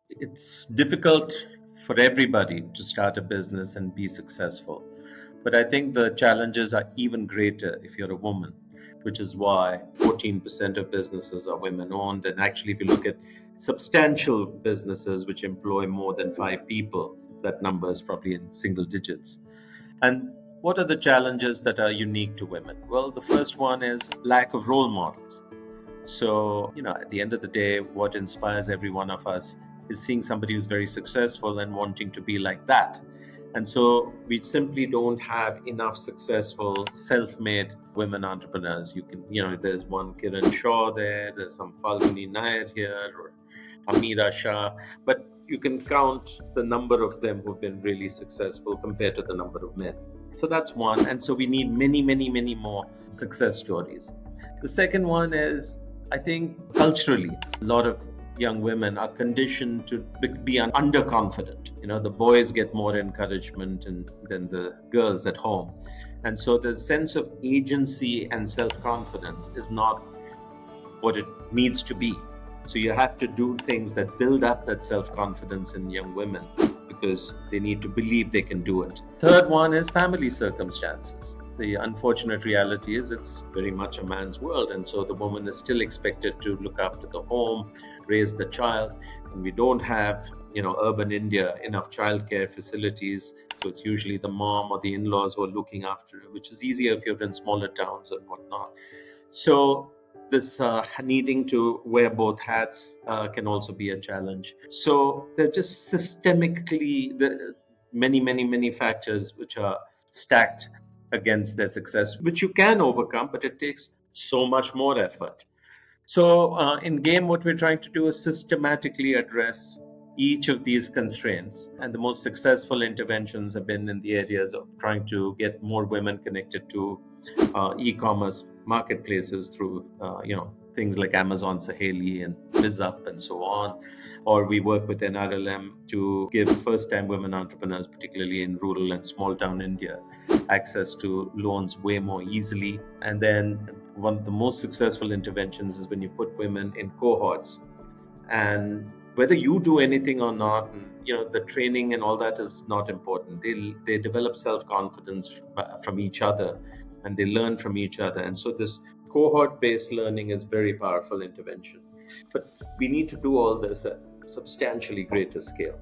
It's difficult for everybody to start a business and be successful. But I think the challenges are even greater if you're a woman, which is why 14% of businesses are women owned. And actually, if you look at substantial businesses which employ more than five people, that number is probably in single digits. And what are the challenges that are unique to women? Well, the first one is lack of role models. So, at the end of the day, what inspires every one of us is seeing somebody who's very successful and wanting to be like that. And so we simply don't have enough successful self-made women entrepreneurs. There's one Kiran Shaw there, there's some Falguni Nair here, or Amira Shah, but you can count the number of them who've been really successful compared to the number of men. So that's one. And so we need many, many, many more success stories. The second one is, I think, culturally, a lot of young women are conditioned to be underconfident. The boys get more encouragement than the girls at home. And so the sense of agency and self confidence is not what it needs to be. So you have to do things that build up that self confidence in young women because they need to believe they can do it. Third one is family circumstances. The unfortunate reality is it's very much a man's world, and so the woman is still expected to look after the home, raise the child, and we don't have, urban India, enough childcare facilities. So it's usually the mom or the in-laws who are looking after it, which is easier if you're in smaller towns and whatnot. So this needing to wear both hats can also be a challenge. So they're just systemically the many, many, many factors which are stacked against their success, which you can overcome, but it takes so much more effort. So, in game, what we're trying to do is systematically address each of these constraints. And the most successful interventions have been in the areas of trying to get more women connected to e-commerce marketplaces through, things like Amazon Saheli and BizUp and so on. Or we work with NRLM to give first-time women entrepreneurs, particularly in rural and small-town India, access to loans way more easily. And then one of the most successful interventions is when you put women in cohorts, and whether you do anything or not, the training and all that is not important. They develop self-confidence from each other, and they learn from each other. And so this cohort-based learning is very powerful intervention. But we need to do all this at substantially greater scale.